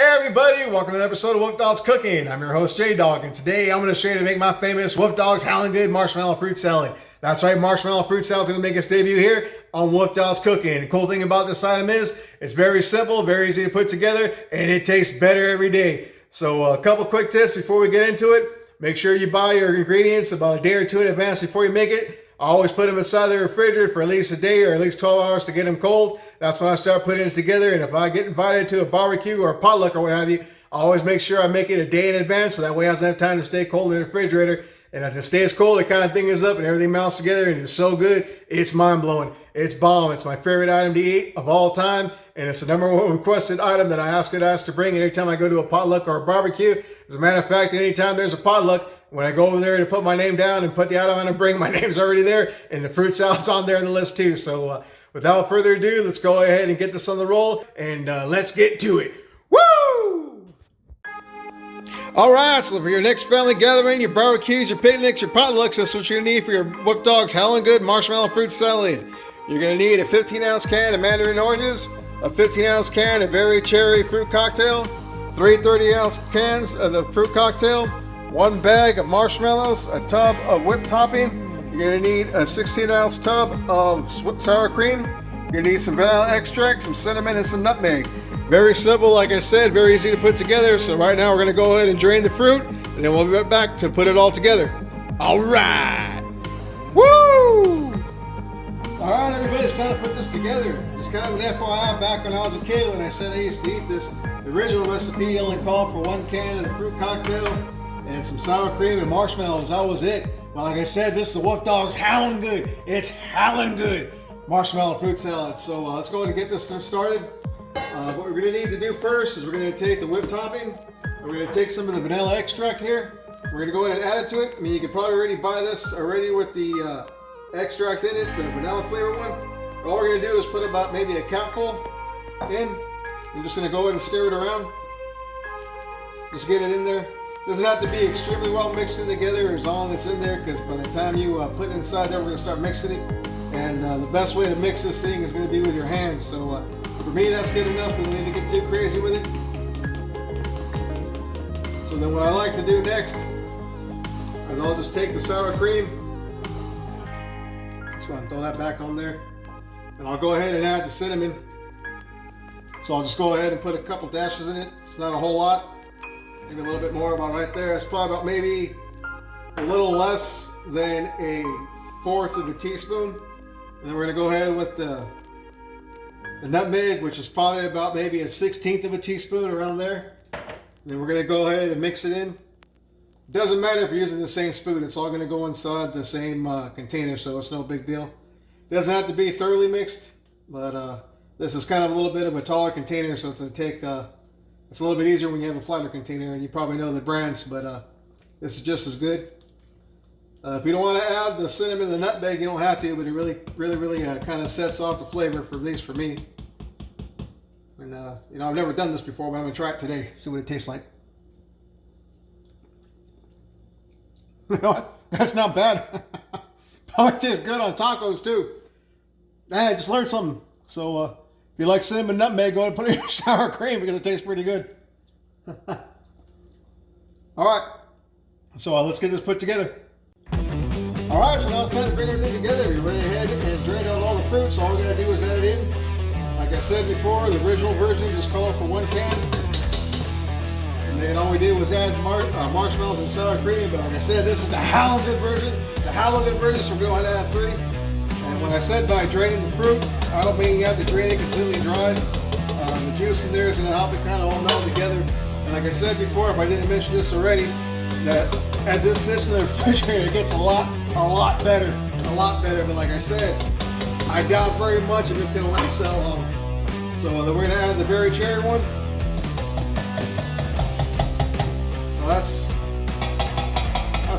Hey everybody, welcome to an episode of WolfDogs Cooking. I'm your host J-Dog, and today I'm going to show you how to make my famous WolfDogs Howl'N Good Marshmallow Fruit Salad. That's right, Marshmallow Fruit Salad is going to make its debut here on WolfDogs Cooking. The cool thing about this item is it's very simple, very easy to put together, and it tastes better every day. So a couple quick tips before we get into it. Make sure you buy your ingredients about a day or two in advance before you make it. I always put them inside the refrigerator for at least a day or at least 12 hours to get them cold. That's when I start putting it together. And if I get invited to a barbecue or a potluck or what have you, I always make sure I make it a day in advance so that way it doesn't have time to stay cold in the refrigerator. And as it stays cold, it kind of things up and everything melts together and it's so good. It's mind-blowing. It's bomb. It's my favorite item to eat of all time. And it's the #1 requested item that I ask to bring every time I go to a potluck or a barbecue. As a matter of fact, anytime there's a potluck, when I go over there to put my name down and put the item on and bring, my name's already there. And the fruit salad's on there on the list too. So without further ado, let's go ahead and get this on the roll and let's get to it. Woo! All right, so for your next family gathering, your barbecues, your picnics, your potlucks, that's what you're going to need for your WolfDogs Howl'N Good Marshmallow Fruit Salad. You're going to need a 15-ounce can of Mandarin Oranges, a 15-ounce can of Very Cherry Fruit Cocktail, 3 30-ounce cans of the fruit cocktail, 1 bag of marshmallows, a tub of whipped topping. You're going to need a 16-ounce tub of sour cream. You're going to need some vanilla extract, some cinnamon, and some nutmeg. Very simple, like I said, very easy to put together. So right now we're going to go ahead and drain the fruit, and then we'll be right back to put it all together. All right! Woo! All right, everybody, it's time to put this together. Just kind of an FYI, back when I was a kid, when I said I used to eat this, the original recipe only called for 1 can of the fruit cocktail and some sour cream and marshmallows. That was it. But like I said, this is the WolfDogs Howl'N Good. It's Howl'N Good Marshmallow Fruit Salad. So let's go ahead and get this started. What we're going to need to do first is we're going to take the whipped topping. We're going to take some of the vanilla extract here. We're going to go ahead and add it to it. I mean, you could probably already buy this already with the extract in it, the vanilla flavor one. But all we're going to do is put about maybe a cupful in. I'm just going to go ahead and stir it around. Just get it in there. Doesn't have to be extremely well mixed in together as long as it's in there, because by the time you put it inside there, we're going to start mixing it. And the best way to mix this thing is going to be with your hands. So for me, that's good enough. We don't need to get too crazy with it. So then what I like to do next is I'll just take the sour cream. Just go ahead and throw that back on there. And I'll go ahead and add the cinnamon. So I'll just go ahead and put a couple dashes in it. It's not a whole lot. Maybe a little bit more, about right there. It's probably about maybe a little less than a 1/4 of a teaspoon. And then we're going to go ahead with the nutmeg, which is probably about maybe a 1/16 of a teaspoon, around there. And then we're going to go ahead and mix it in. It doesn't matter if you're using the same spoon. It's all going to go inside the same container, so it's no big deal. It doesn't have to be thoroughly mixed, but this is kind of a little bit of a taller container, so it's going to take... it's a little bit easier when you have a flatter container, and you probably know the brands, but this is just as good. If you don't want to add the cinnamon and the nutmeg, you don't have to, but it really kind of sets off the flavor, for at least for me. And you know, I've never done this before, but I'm gonna try it today, see what it tastes like. You know what? That's not bad. Probably tastes good on tacos too. Hey, I just learned something. So if you like cinnamon and nutmeg, go ahead and put it in your sour cream because it tastes pretty good. All right, so let's get this put together. All right, so now it's time to bring everything together. We went ahead and drained out all the fruit, so all we gotta do is add it in. Like I said before, the original version just called for 1 can. And then all we did was add marshmallows and sour cream. But like I said, this is the Howl'N Good version. The Howl'N Good version, so we're going to add 3. And when I said by draining the fruit, I don't mean you have to drain it completely dry. The juice in there is going to help it kind of all meld together. And like I said before, if I didn't mention this already, that as this sits in the refrigerator, it gets a lot better. A lot better. But like I said, I doubt very much if it's going to last so long. So then we're going to add the Very Cherry one. So that's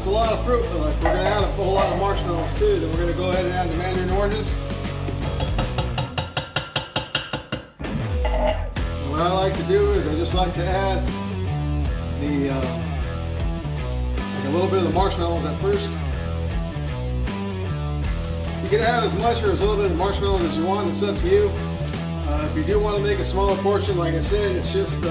a lot of fruit. But like, we're going to add a whole lot of marshmallows too. Then we're going to go ahead and add the Mandarin Oranges. What I like to do is I just like to add the like a little bit of the marshmallows at first. You can add as much or as little bit of the marshmallows as you want. It's up to you. If you do want to make a smaller portion, like I said, it's just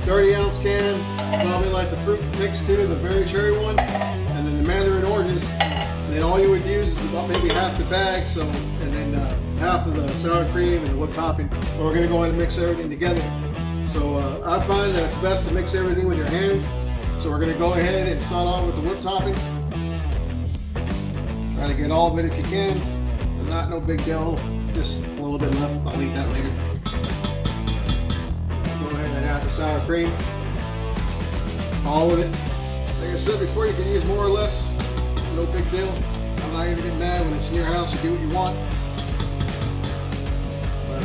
30-ounce can, probably like the fruit mix too, the berry cherry one, and then the mandarin oranges. And then all you would use is about maybe half the bag, so, and then half of the sour cream and the whipped topping. But we're gonna go ahead and mix everything together. So I find that it's best to mix everything with your hands. So we're gonna go ahead and start off with the whipped topping. Try to get all of it if you can. Not no big deal. Just a little bit left. I'll eat that later. Go ahead and add the sour cream. All of it. Like I said before, you can use more or less. No big deal. I'm not even getting mad when it's in your house. You do what you want. But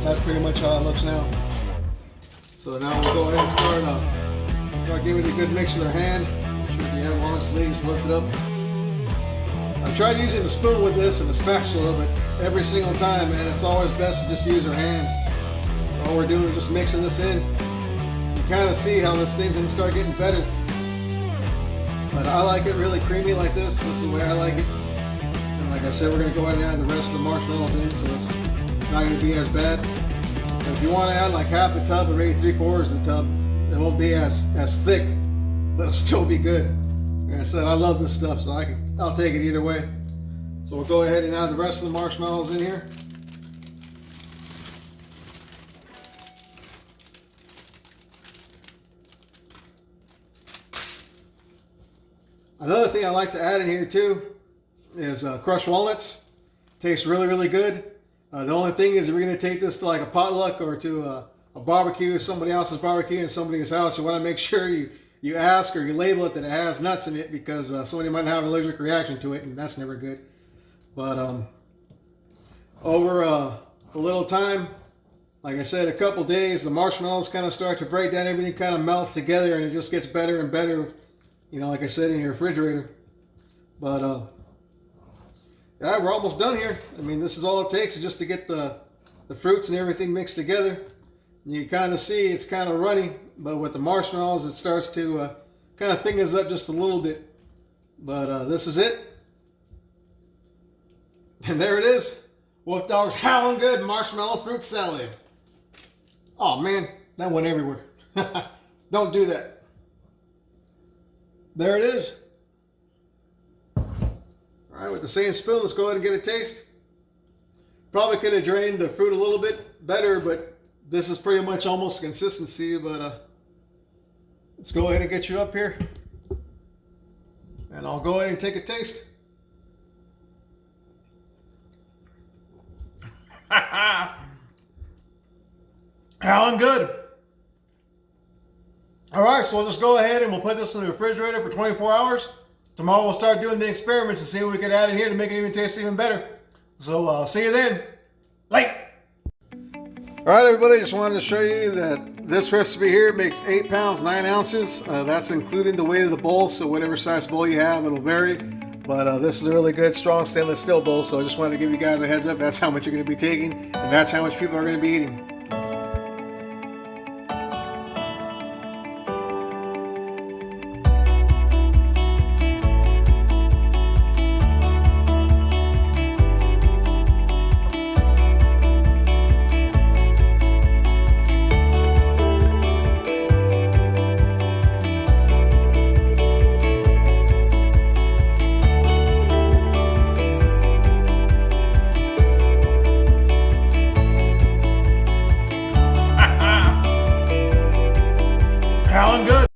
that's pretty much how it looks now. So now we'll go ahead and start giving it a good mix with our hand. Make sure if you have long sleeves, lift it up. I've tried using a spoon with this and a spatula, but every single time, man, it's always best to just use our hands. So all we're doing is just mixing this in. You kind of see how this thing's gonna start getting better. But I like it really creamy like this. This is the way I like it. And like I said, we're gonna go ahead and add the rest of the marshmallows in, so it's not gonna be as bad. But if you want to add like half the tub or maybe 3/4 of the tub, it won't be as thick, but it'll still be good. Like I said, I love this stuff, so I'll take it either way. So we'll go ahead and add the rest of the marshmallows in here. Another thing I like to add in here too is crushed walnuts. Tastes really, really good. The only thing is if you're going to take this to like a potluck or to a barbecue, somebody else's barbecue in somebody's house, you want to make sure you ask or you label it that it has nuts in it, because somebody might have an allergic reaction to it, and that's never good. But over a little time, like I said, a couple days, the marshmallows kind of start to break down. Everything kind of melts together, and it just gets better and better. You know, like I said, in your refrigerator. But yeah, we're almost done here. I mean, this is all it takes is just to get the fruits and everything mixed together. You kind of see it's kind of runny, but with the marshmallows, it starts to kind of thicken us up just a little bit. But this is it. And there it is. WolfDogs Howl'N Good Marshmallow Fruit Salad. Oh man, that went everywhere. Don't do that. There it is. All right, with the same spoon, let's go ahead and get a taste. Probably could have drained the fruit a little bit better, but this is pretty much almost consistency. But let's go ahead and get you up here, and I'll go ahead and take a taste. Howl'N Good. All right, so we'll just go ahead and we'll put this in the refrigerator for 24 hours. Tomorrow we'll start doing the experiments and see what we can add in here to make it even taste even better. So I'll see you then. Late. All right, everybody, just wanted to show you that this recipe here makes 8 pounds, 9 ounces. That's including the weight of the bowl, so whatever size bowl you have, it'll vary. But this is a really good, strong stainless steel bowl, so I just wanted to give you guys a heads up. That's how much you're going to be taking, and that's how much people are going to be eating. Howl'N Good.